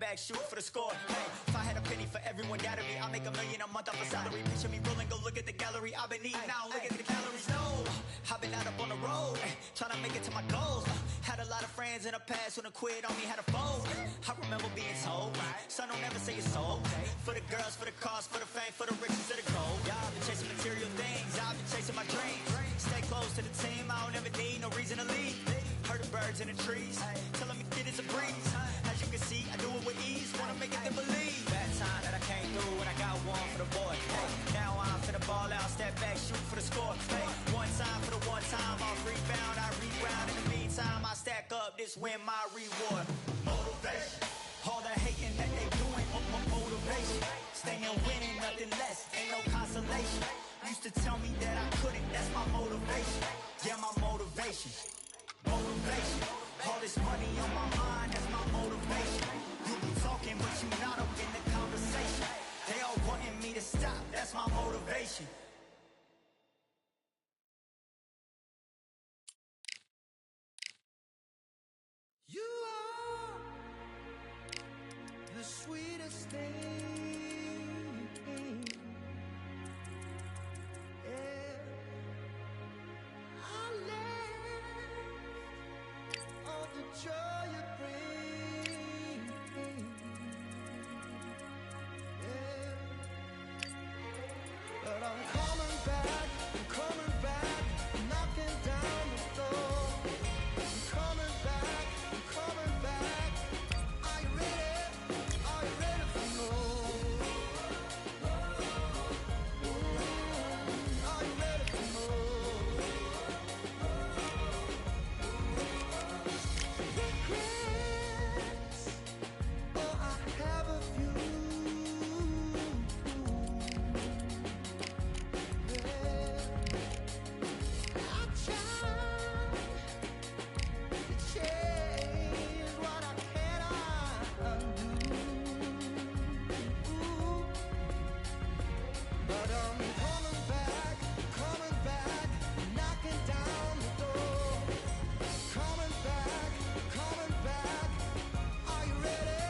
back, shoot for the score. Hey, if I had a penny for everyone doubted me, I'll make $1 million a month off a salary. Picture me rolling, go look at the gallery. I've been eating now, look at the calories. No, I've been out up on the road, trying to make it to my goals. Had a lot of friends in the past when I quit on me, had a fold. I remember being told, son, don't ever say it's so. For the girls, for the cars, for the fame, for the riches, for the gold. Yeah, I've been chasing material things, I've been chasing my dreams. Stay close to the team, I don't ever need no reason to leave. Heard the birds in the trees, telling me it is a breeze. As you can see, I do it with ease, wanna make it them believe. Bad time that I came through and I got one for the boy. Hey, now I'm finna ball out, step back, shoot for the score. Hey, one time for the one time, off rebound, I reround. In the meantime, I stack up, this win my reward. Motivation, all the hating that they doing, motivation. Staying winning, nothing less, ain't no consolation. Used to tell me that I couldn't, that's my motivation. Yeah, my motivation. Motivation, all this money on my mind, that's my motivation. You be talking, but you not up in the conversation. They all wanting me to stop, that's my motivation. You are the sweetest thing. Yeah. I live all the joy you bring. Yeah. But I'm coming back, knocking down the door. I'm coming back. Are you ready? Are you ready for more? Are you ready for more? Regrets, oh, I have a few. Yeah. I tried to change what I cannot undo. But I'm coming back, knocking down the door. Coming back, are you ready?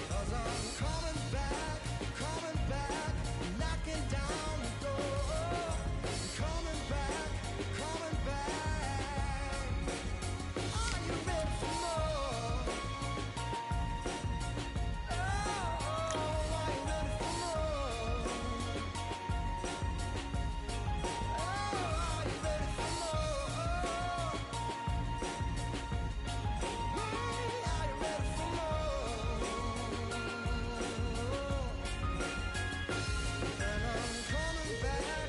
'Cause I'm coming back, knocking down the door. Coming back. Are you ready for more? Oh, are you ready for more? Oh, are you ready for more? Are you ready for more? And I'm coming back,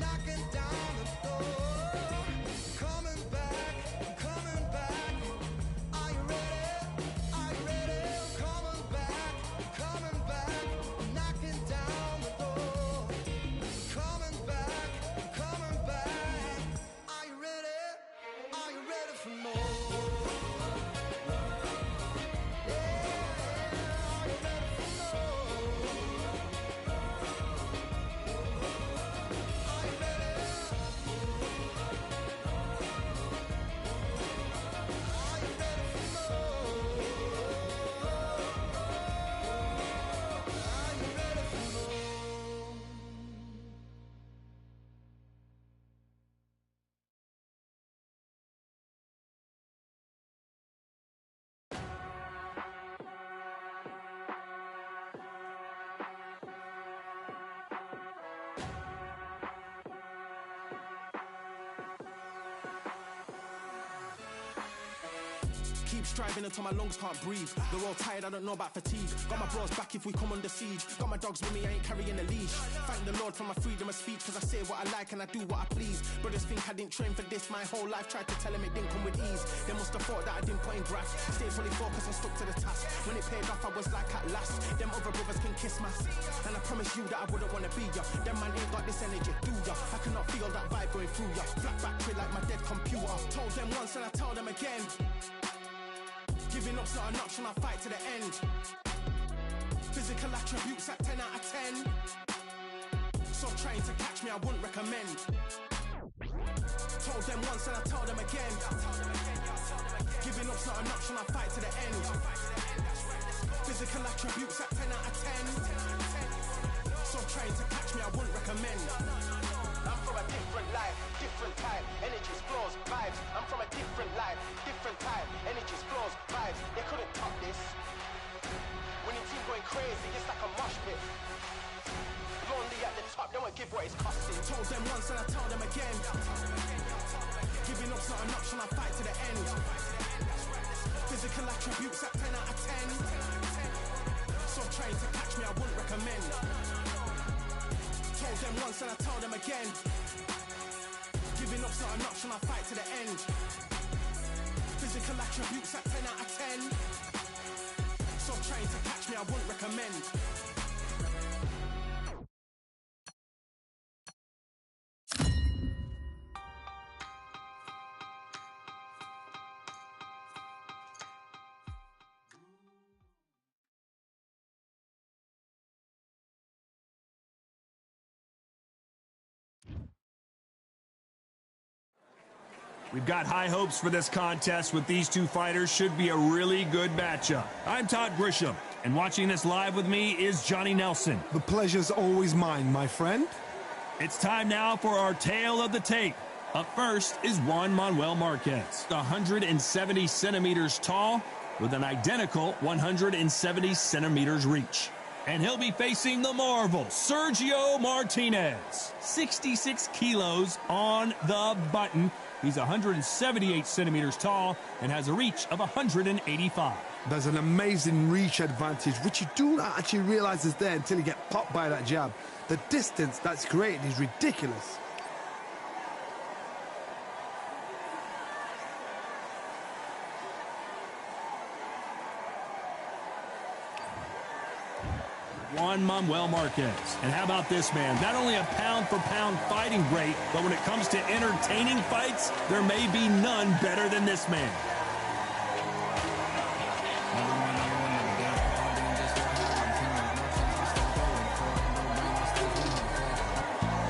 knocking down the door. Coming back. Are you ready? Coming back, knocking down the door. Coming back. Are you ready? For more? Yeah, are you ready for more? Are you ready? Are you ready for more? Are you ready for more? Keep striving until my lungs can't breathe. They're all tired, I don't know about fatigue. Got my bros back if we come under siege. Got my dogs with me, I ain't carrying a leash. Thank the Lord for my freedom of speech, cause I say what I like and I do what I please. Brothers think I didn't train for this my whole life. Tried to tell them it didn't come with ease. They must have thought that I didn't put in graft. Stayed fully focused and stuck to the task. When it paid off, I was like at last. Them other brothers can kiss my ass. And I promise you that I wouldn't wanna be ya. Them man ain't got this energy, do ya? I cannot feel that vibe going through ya. Flat back quick like my dead computer. Told them once and I tell them again. Giving up's not an option, I'll fight to the end. Physical attributes at 10 out of 10. So trying to catch me, I wouldn't recommend. Told them once and I tell them again. Giving up's not an option, I fight to the end. Physical attributes at 10 out of 10. So trying to catch me, I wouldn't recommend. I'm from a different life, different time. Energies, flows, vibes. I'm from a different life, different time. Energies, flows, vibes. They couldn't top this. When your team going crazy, it's like a mosh pit. Lonely at the top, don't give what it's costing. Told them once and I tell them again. Giving up's not an option, I fight to the end. Physical attributes at 10 out of 10. So trying to catch me, I wouldn't recommend. Told them once and I tell them again. Giving up's not an option, I fight to the end. Physical attributes at 10 out of 10. So trying to catch me, I wouldn't recommend. We've got high hopes for this contest with these two fighters. Should be a really good matchup. I'm Todd Grisham, and watching this live with me is Johnny Nelson. The pleasure's always mine, my friend. It's time now for our tale of the tape. Up first is Juan Manuel Marquez, 170 centimeters tall with an identical 170 centimeters reach. And he'll be facing the Marvel, Sergio Martinez, 66 kilos on the button. He's 178 centimeters tall and has a reach of 185. There's an amazing reach advantage, which you do not actually realize is there until you get popped by that jab. The distance that's created is ridiculous. Juan Manuel Marquez. And how about this man? Not only a pound-for-pound fighting great, but when it comes to entertaining fights, there may be none better than this man.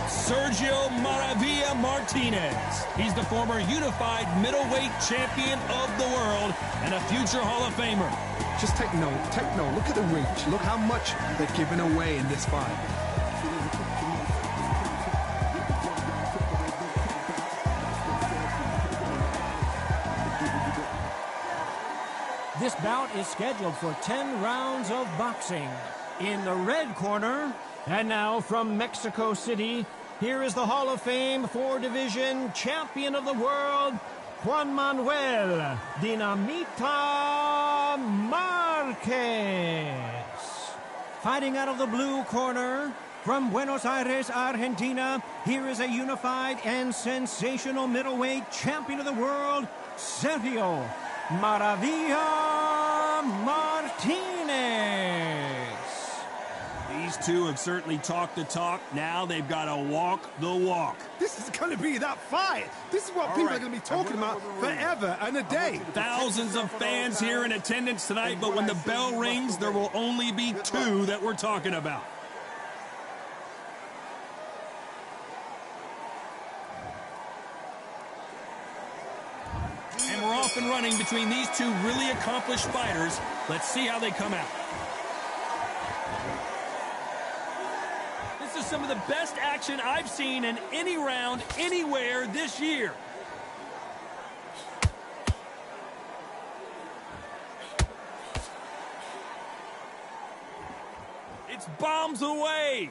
Sergio Maravilla Martinez. He's the former unified middleweight champion of the world and a future Hall of Famer. Just take note, look at the reach. Look how much they're giving away in this fight. This bout is scheduled for 10 rounds of boxing. In the red corner, and now from Mexico City, here is the Hall of Fame 4-division champion of the world, Juan Manuel Dinamita Marquez. Fighting out of the blue corner, from Buenos Aires, Argentina, here is a unified and sensational middleweight champion of the world, Sergio Maravilla Martinez. These two have certainly talked the talk. Now they've got to walk the walk. This is going to be that fight. This is what people are going to be talking about forever and a day. Thousands of fans here in attendance tonight, but when the bell rings, there will only be two that we're talking about. And we're off and running between these two really accomplished fighters. Let's see how they come out. This is some of the best action I've seen in any round, anywhere this year. It's bombs away.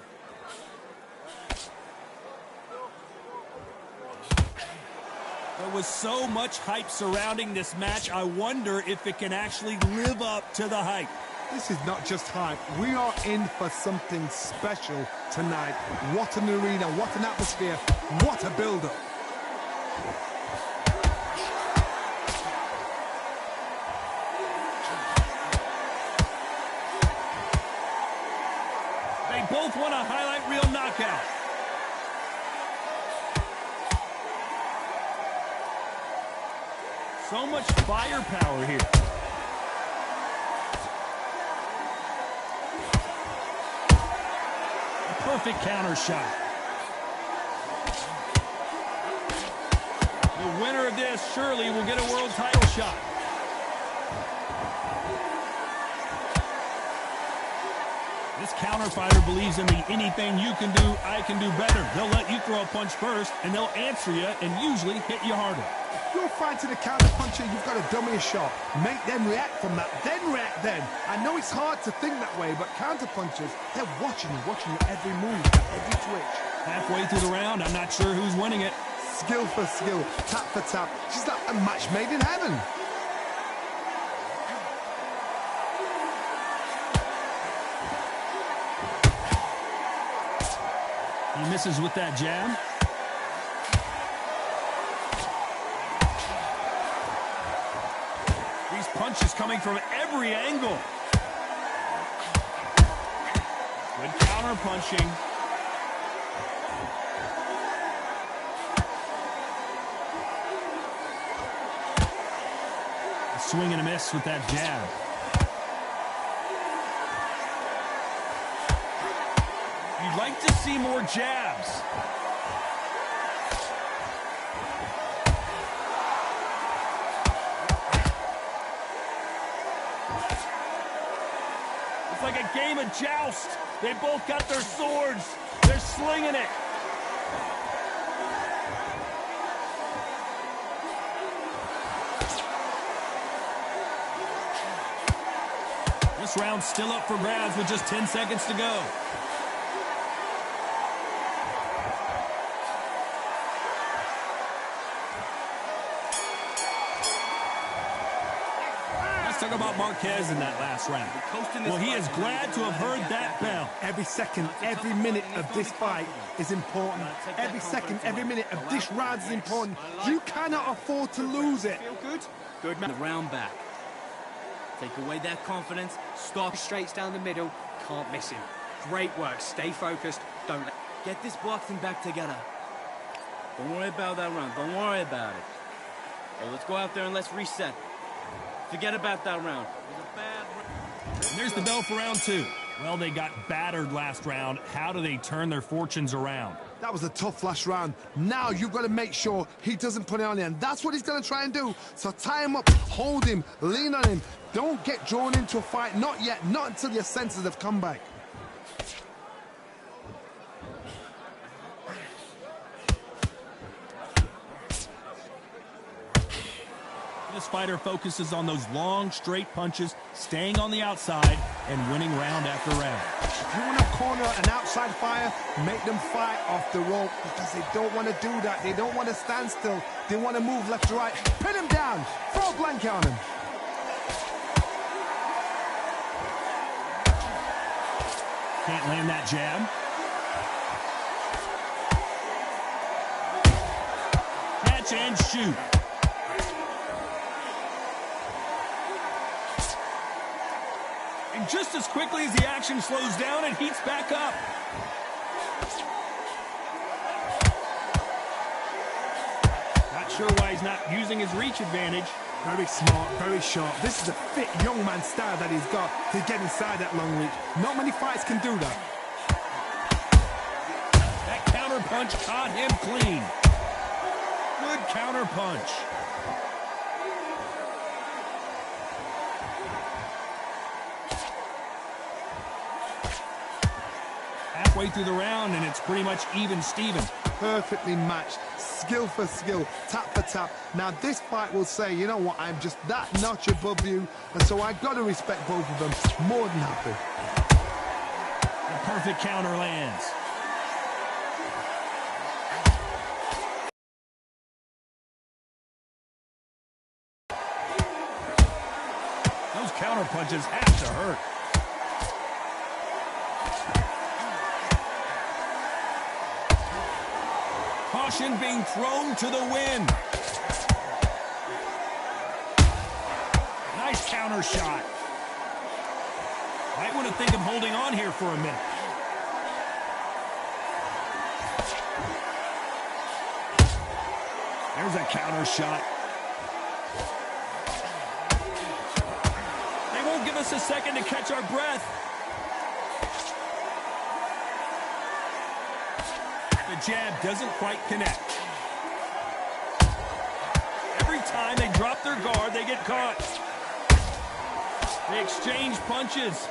There was so much hype surrounding this match, I wonder if it can actually live up to the hype. This is not just hype. We are in for something special tonight. What an arena, what an atmosphere, what a build-up. They both want a highlight reel knockout. So much firepower here. Perfect counter shot. The winner of this surely will get a world title shot. This counter fighter believes in the anything you can do, I can do better. They'll let you throw a punch first, and they'll answer you and usually hit you harder. If you're fighting a counter puncher, you've got to dummy a shot. Make them react from that, then react then. I know it's hard to think that way, but counter punchers, they're watching you every move, every twitch. Halfway through the round, I'm not sure who's winning it. Skill for skill, tap for tap. She's like a match made in heaven. He misses with that jab. These punches coming from every angle. Good counter punching. A swing and a miss with that jab. You'd like to see more jabs. It's like a game of joust. They both got their swords. They're slinging it. This round's still up for grabs with just 10 seconds to go. Talk about Marquez in that last round. Well, he is glad to have heard that bell. Every second, every minute of this fight is important. Every second, every minute of this round is important. You cannot afford to lose it. Feel good? Good man. The round back. Take away that confidence. Stop straights down the middle. Can't miss him. Great work. Stay focused. Don't let... Get this boxing back together. Don't worry about that round. Don't worry about it. Hey, let's go out there and let's reset. Forget about that round. It was a bad round. There's the bell for round two. Well, they got battered last round. How do they turn their fortunes around? That was a tough last round. Now you've got to make sure he doesn't put it on you, and that's what he's going to try and do. So tie him up, hold him, lean on him. Don't get drawn into a fight. Not yet. Not until your senses have come back. This fighter focuses on those long, straight punches, staying on the outside, and winning round after round. If you want to corner an outside fighter, make them fight off the rope, because they don't want to do that. They don't want to stand still. They want to move left to right. Pin him down. Throw a blanket on him. Can't land that jab. Catch and shoot. And just as quickly as the action slows down, it heats back up. Not sure why he's not using his reach advantage. Very smart, very sharp. This is a fit young man style that he's got to get inside that long reach. Not many fighters can do that. That counter punch caught him clean. Good counter punch. Halfway through the round, and it's pretty much even Steven. Perfectly matched, skill for skill, tap for tap. Now this fight will say, you know what, I'm just that notch above you, and so I've got to respect both of them. More than happy. The perfect counter lands. Those counter punches have to hurt. Caution being thrown to the wind. Nice counter shot. Might want to think of holding on here for a minute. There's a counter shot. They won't give us a second to catch our breath. The jab doesn't quite connect. Every time they drop their guard, they get caught. They exchange punches.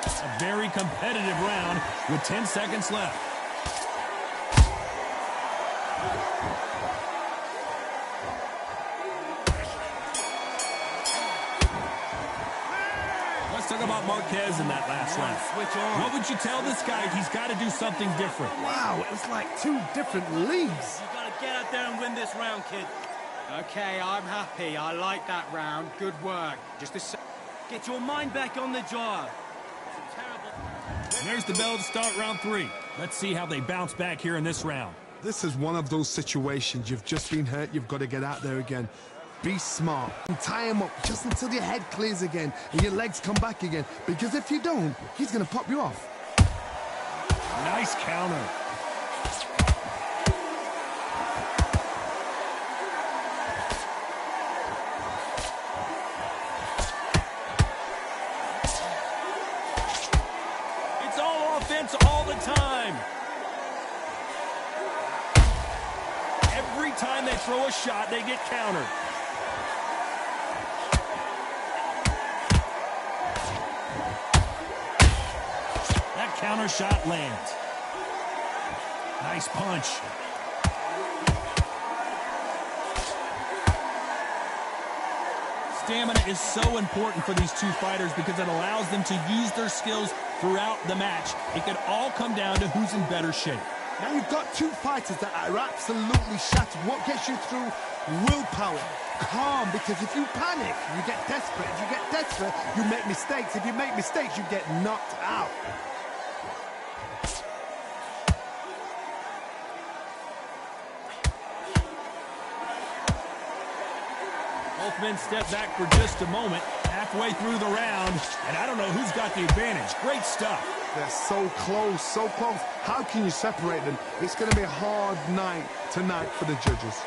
A very competitive round with 10 seconds left. Let's talk about Marquez in that last round. Switch on. What would you tell this guy? He's got to do something different. Wow, it was like two different leagues. You gotta get out there and win this round, kid. Okay, I'm happy. I like that round. Good work. Just a get your mind back on the job. It's a terrible. And there's the bell to start round 3. Let's see how they bounce back here in this round. This is one of those situations. You've just been hurt. You've got to get out there again. Be smart and tie him up just until your head clears again and your legs come back again. Because if you don't, he's going to pop you off. Nice counter. It's all offense all the time. Every time they throw a shot, they get countered. Counter shot lands. Nice punch. Stamina is so important for these two fighters because it allows them to use their skills throughout the match. It could all come down to who's in better shape. Now you've got two fighters that are absolutely shattered. What gets you through? Willpower. Calm, because if you panic, you get desperate. If you get desperate, you make mistakes. If you make mistakes, you get knocked out. Both men step back for just a moment, halfway through the round, and I don't know who's got the advantage. Great stuff. They're so close, so close. How can you separate them? It's going to be a hard night tonight for the judges.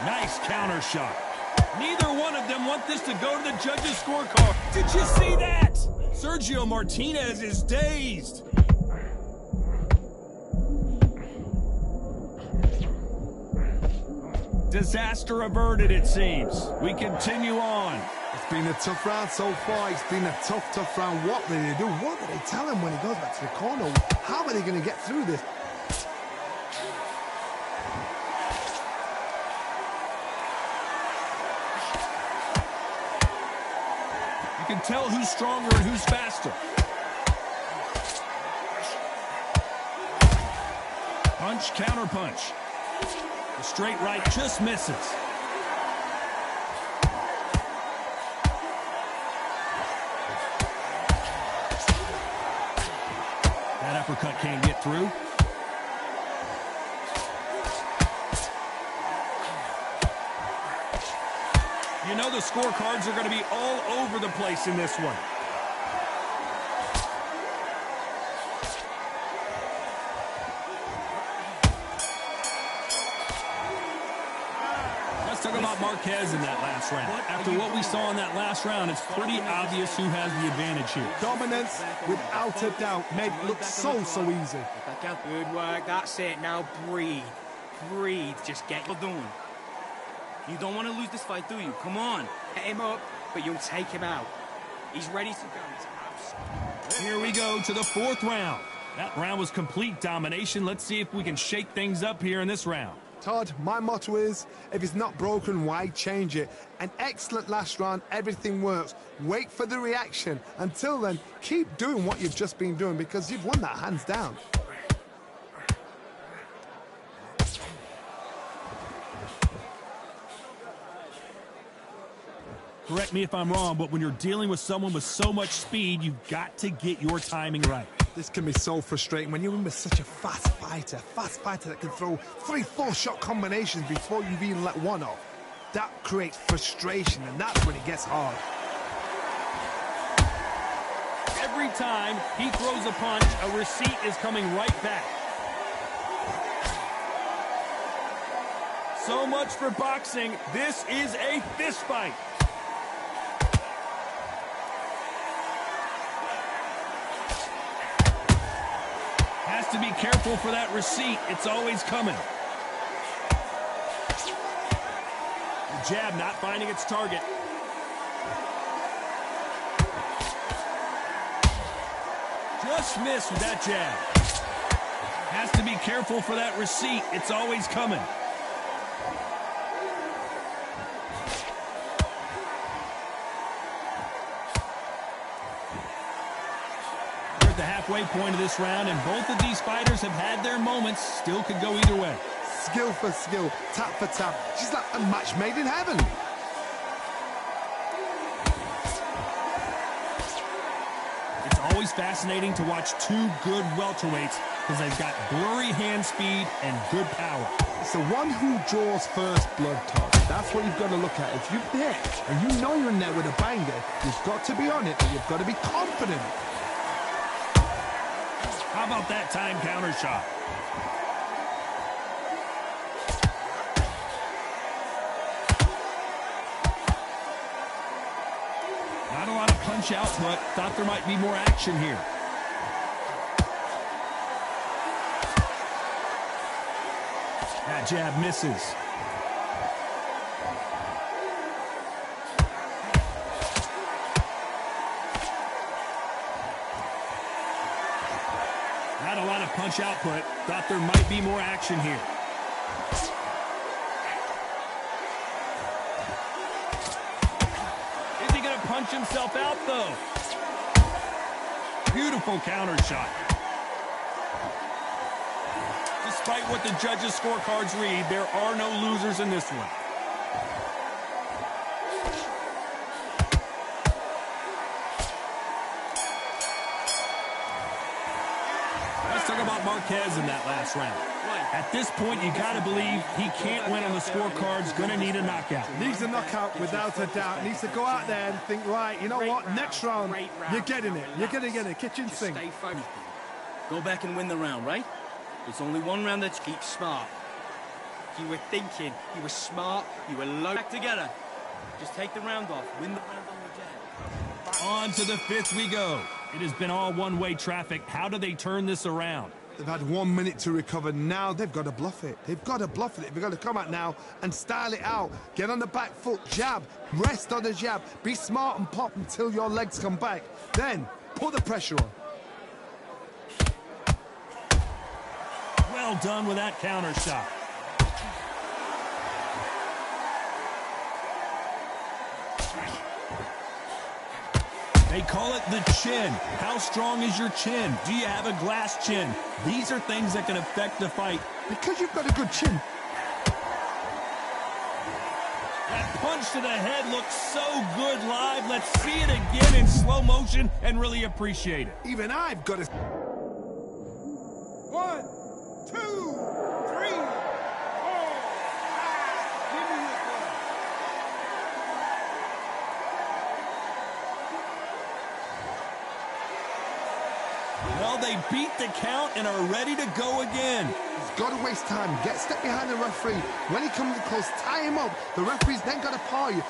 Nice counter shot. Neither one of them want this to go to the judges' scorecard. Did you see that? Sergio Martinez is dazed. Disaster averted, it seems. We continue on. It's been a tough round so far. It's been a tough round. What did they do? What did they tell him when he goes back to the corner? How are they going to get through this? You can tell who's stronger and who's faster. Punch, counter punch. The straight right just misses. That uppercut can't get through. You know the scorecards are going to be all over the place in this one. Let's talk about Marquez in that last round. After what we saw in that last round, it's pretty obvious who has the advantage here. Dominance, without a doubt, made it look so easy. Good work. That's it. Now breathe. Breathe. Just get your doing. You don't want to lose this fight, do you? Come on. Get him up, but you'll take him out. He's ready to go. Here we go to the fourth round. That round was complete domination. Let's see if we can shake things up here in this round. Todd, my motto is, if it's not broken, why change it? An excellent last round, everything works. Wait for the reaction. Until then, keep doing what you've just been doing because you've won that hands down. Correct me if I'm wrong, but when you're dealing with someone with so much speed, you've got to get your timing right. This can be so frustrating when you're in with such a fast fighter that can throw 3-4 shot combinations before you've even let one off. That creates frustration, and that's when it gets hard. Every time he throws a punch, a receipt is coming right back. So much for boxing. This is a fist fight. Has to be careful for that receipt. It's always coming. The jab not finding its target. Just missed with that jab. Has to be careful for that receipt. It's always coming. We're at the halfway point of this round, and both of these fighters have had their moments. Still could go either way. Skill for skill, tap for tap. She's like a match made in heaven. It's always fascinating to watch two good welterweights because they've got blurry hand speed and good power. It's the one who draws first blood, Todd. That's what you've got to look at. If you're there and you know you're in there with a banger, you've got to be on it, but you've got to be confident. How about that time counter shot? Not a lot of punch output. Thought there might be more action here. That jab misses. Not a lot of punch output. Thought there might be more action here. Is he going to punch himself out, though? Beautiful counter shot. Despite what the judges' scorecards read, there are no losers in this one. Let's talk about Marquez in that last round. At this point, you got to believe he can't win on the scorecards. Going to need a knockout. Needs a knockout without a doubt. Needs to go out there and think, right, you know what, next round, you're getting it. You're going to get a kitchen sink. Stay focused. Go back and win the round, right? It's only one round that's keep smart. You were thinking, you were smart, you were low. Back together. Just take the round off. Win the round on the jab. On to the fifth we go. It has been all one-way traffic. How do they turn this around? They've had 1 minute to recover. Now they've got to bluff it. They've got to bluff it. They've got to come out now and style it out. Get on the back foot, jab, rest on the jab. Be smart and pop until your legs come back. Then put the pressure on. Well done with that counter shot. They call it the chin. How strong is your chin? Do you have a glass chin? These are things that can affect the fight. Because you've got a good chin. That punch to the head looks so good live. Let's see it again in slow motion and really appreciate it. Even I've got to... 1, 2, 3, 4, 5. Give me your ball. Well, they beat the count and are ready to go again. He's got to waste time. Get step behind the referee. When he comes close, tie him up. The referee's then got to paw you.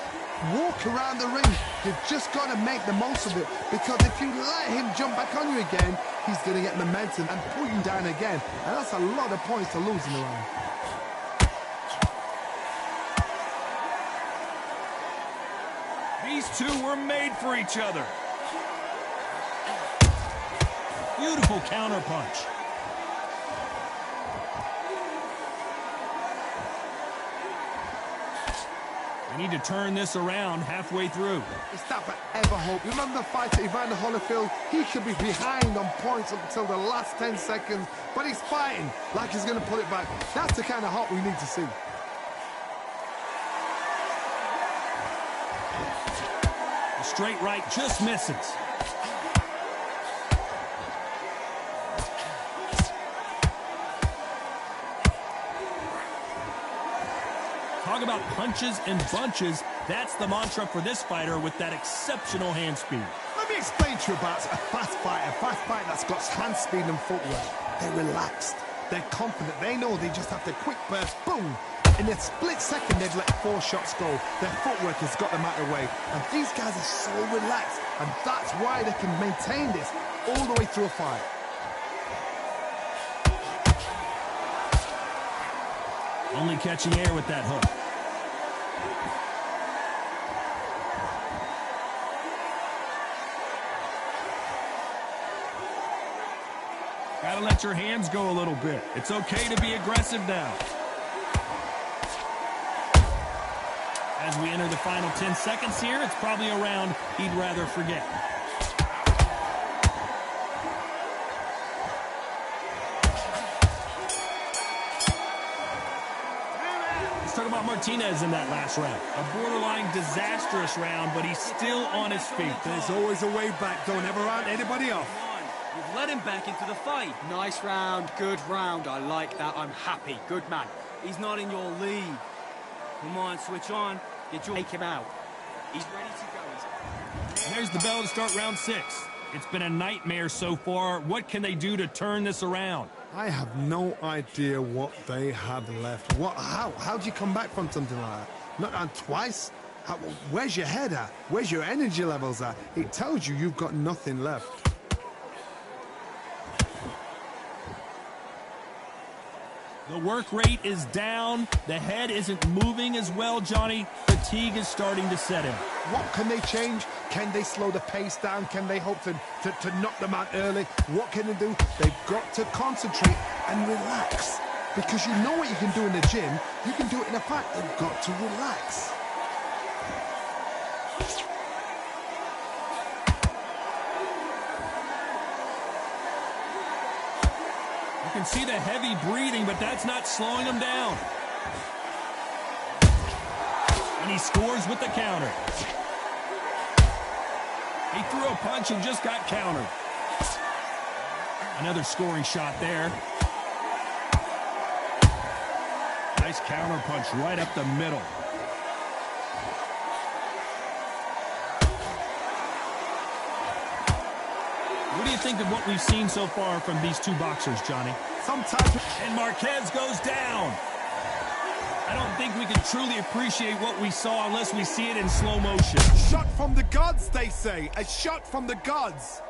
Walk around the ring. You've just got to make the most of it. Because if you let him jump back on you again, he's going to get momentum and pull you down again. And that's a lot of points to lose in the round. These two were made for each other. Beautiful counter punch. They need to turn this around halfway through. It's that forever hope. Remember the fight at Evander Holyfield? He could be behind on points up until the last 10 seconds, but he's fighting like he's going to pull it back. That's the kind of hope we need to see. The straight right just misses. Talk about punches and bunches. That's the mantra for this fighter with that exceptional hand speed. Let me explain to you about a fast fighter that's got hand speed and footwork. They're relaxed. They're confident. They know they just have to quick burst, boom. In a split second, they've let 4 shots go. Their footwork has got them out of the way. And these guys are so relaxed. And that's why they can maintain this all the way through a fight. Only catching air with that hook. Gotta let your hands go a little bit. It's okay to be aggressive now. As we enter the final 10 seconds here, it's probably a round he'd rather forget. Let's talk about Martinez in that last round. A borderline disastrous round, but he's still on his feet. There's always a way back. Don't ever round anybody off. You've let him back into the fight. Nice round, good round. I like that. I'm happy. Good man. He's not in your league. Come on, switch on. Take him out. He's ready to go. There's the bell to start round 6. It's been a nightmare so far. What can they do to turn this around? I have no idea what they have left. How do you come back from something like that? Not on twice? Where's your head at? Where's your energy levels at? It tells you you've got nothing left. The work rate is down. The head isn't moving as well, Johnny. Fatigue is starting to set in. What can they change? Can they slow the pace down? Can they hope to knock them out early? What can they do? They've got to concentrate and relax. Because you know what you can do in the gym. You can do it in a fight. They've got to relax. You can see the heavy breathing, but that's not slowing him down. And he scores with the counter. He threw a punch and just got countered. Another scoring shot there. Nice counter punch right up the middle. What do you think of what we've seen so far from these two boxers, Johnny? Sometimes... And Marquez goes down. I don't think we can truly appreciate what we saw unless we see it in slow motion. Shot from the gods, they say. A shot from the gods.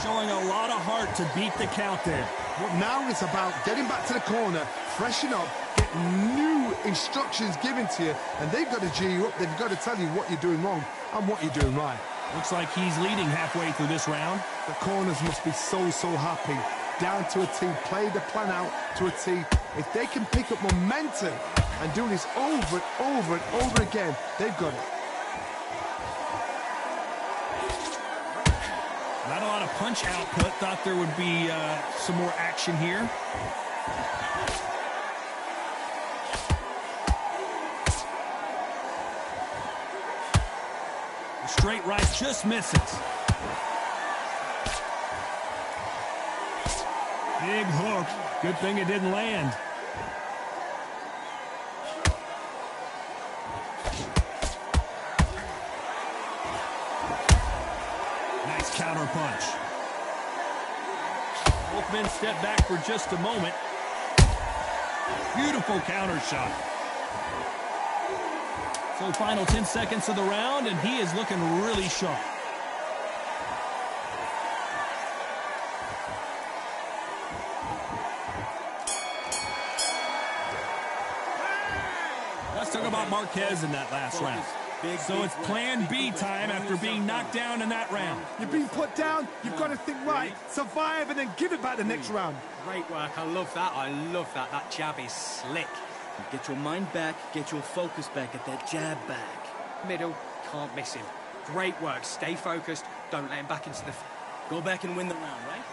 Showing a lot of heart to beat the count there. Well, now it's about getting back to the corner, freshen up, get new instructions given to you, and they've got to G you up. They've got to tell you what you're doing wrong and what you're doing right. Looks like he's leading halfway through this round. The corners must be so happy. Down to a T, play the plan out to a T. If they can pick up momentum and do this over and over and over again, they've got it. Not a lot of punch output. Thought there would be some more action here. The straight right just misses. Big hook. Good thing it didn't land. Counter punch. Both men step back for just a moment. Beautiful counter shot. So final 10 seconds of the round, and he is looking really sharp. Let's talk about Marquez in that last round. So it's plan B time after being knocked down in that round. You're being put down, you've got to think right, survive, and then give it back the next round. Great work. I love that. I love that. That jab is slick. Get your mind back, get your focus back, get that jab back. Middle, can't miss him. Great work. Stay focused. Don't let him back into the... Go back and win the round, right?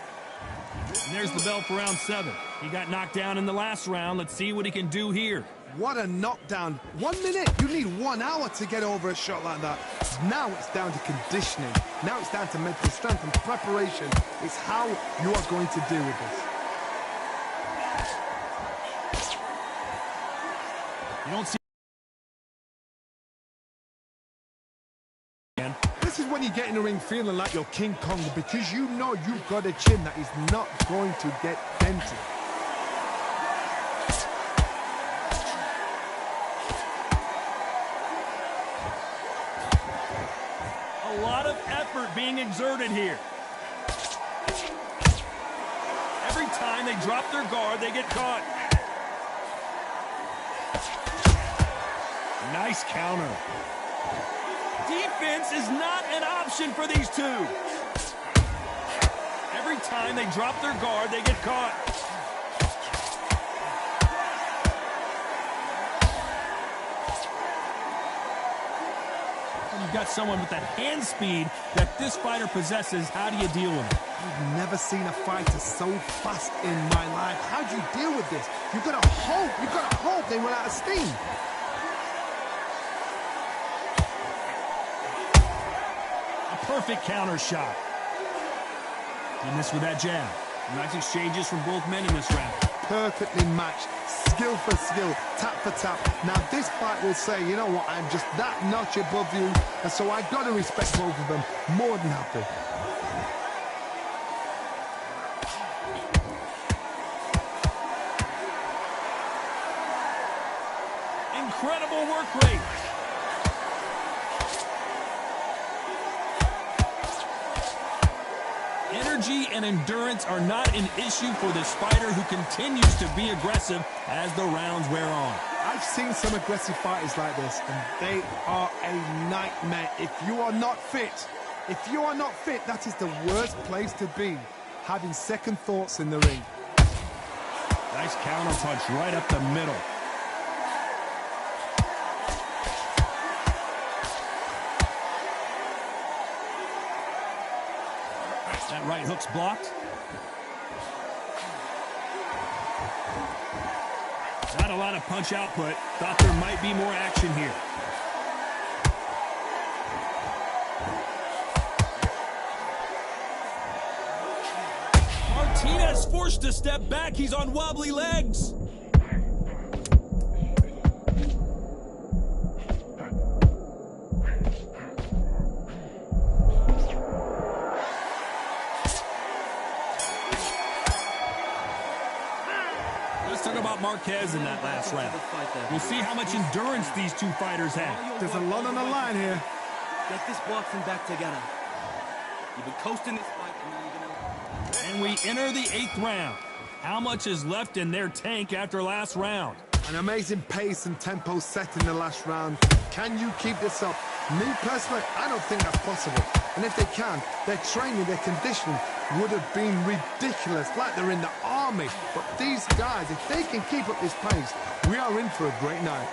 And there's the bell for round 7. He got knocked down in the last round. Let's see what he can do here. What a knockdown. 1 minute. You need 1 hour to get over a shot like that. Now it's down to conditioning. Now it's down to mental strength and preparation. It's how you are going to deal with this. You don't see... This is when you get in the ring feeling like you're King Kong, because you know you've got a chin that is not going to get dented. A lot of effort being exerted here. Every time they drop their guard, they get caught. Nice counter. Defense is not an option for these two. Every time they drop their guard, they get caught. When you've got someone with that hand speed that this fighter possesses, how do you deal with it? I've never seen a fighter so fast in my life. How do you deal with this? You've got to hope they run out of steam. Perfect counter shot. And this with that jab. Nice exchanges from both men in this round. Perfectly matched. Skill for skill. Tap for tap. Now this fight will say, you know what, I'm just that notch above you. And so I've got to respect both of them. More than happy. Incredible work rate. Energy and endurance are not an issue for this fighter who continues to be aggressive as the rounds wear on. I've seen some aggressive fighters like this, and they are a nightmare. If you are not fit, that is the worst place to be, having second thoughts in the ring. Nice counter punch right up the middle. That right hook's blocked. Not a lot of punch output. Thought there might be more action here. Martinez forced to step back. He's on wobbly legs. Marquez in that last round. We'll see how much endurance these two fighters have. There's a lot on the line here. Get this boxing back together. You've been coasting this fight. And we enter the 8th round. How much is left in their tank after last round? An amazing pace and tempo set in the last round. Can you keep this up? Me personally, I don't think that's possible. And if they can, their training, their conditioning would have been ridiculous, like they're in the army. But these guys, if they can keep up this pace, we are in for a great night.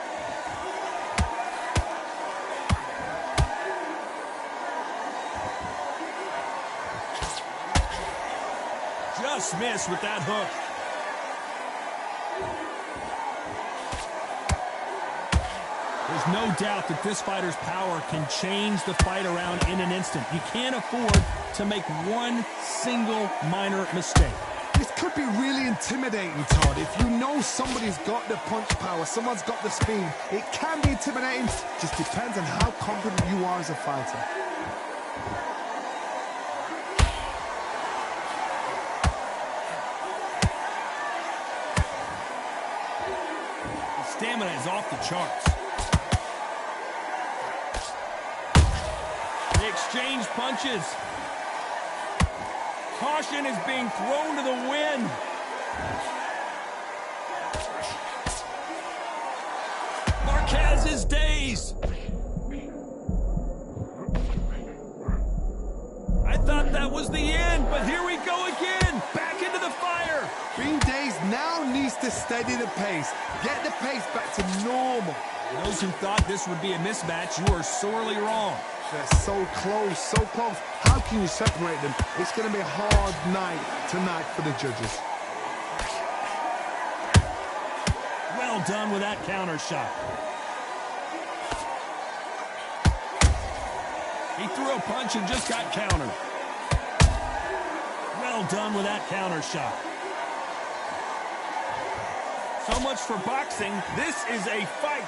Just missed with that hook. There's no doubt that this fighter's power can change the fight around in an instant. You can't afford to make one single minor mistake. This could be really intimidating, Todd. If you know somebody's got the punch power, someone's got the speed, it can be intimidating. Just depends on how confident you are as a fighter. The stamina is off the charts. They exchange punches. Caution is being thrown to the wind. Marquez is dazed. I thought that was the end, but here we go again. Back into the fire. Being dazed now needs to steady the pace. Get the pace back to normal. Those who thought this would be a mismatch, you are sorely wrong. They're so close, so close. How can you separate them? It's going to be a hard night tonight for the judges. Well done with that counter shot. He threw a punch and just got countered. Well done with that counter shot. So much for boxing. This is a fight.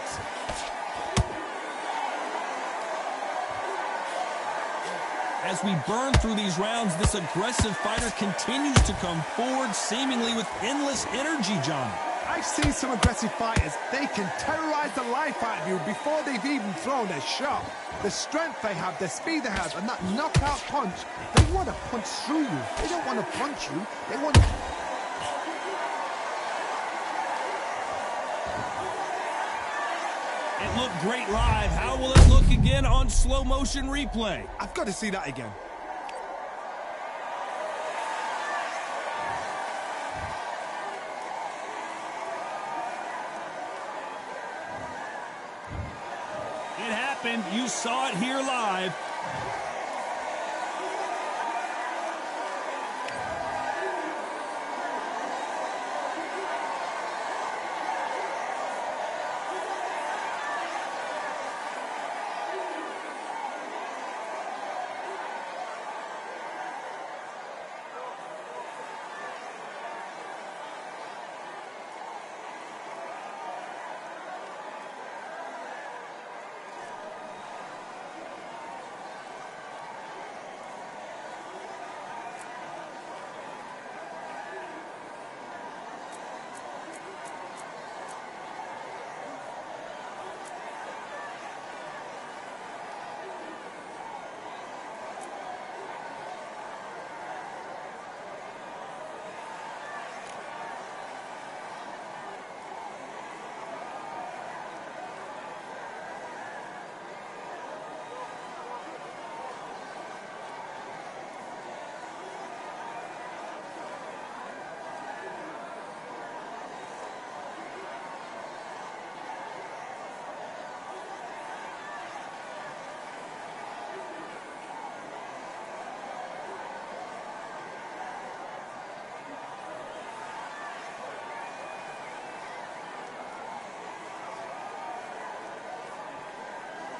As we burn through these rounds, this aggressive fighter continues to come forward seemingly with endless energy, John. I've seen some aggressive fighters. They can terrorize the life out of you before they've even thrown a shot. The strength they have, the speed they have, and that knockout punch, they want to punch through you. They don't want to punch you. They want to... It looked great live. How will it look again on slow motion replay? I've got to see that again. It happened. You saw it here live.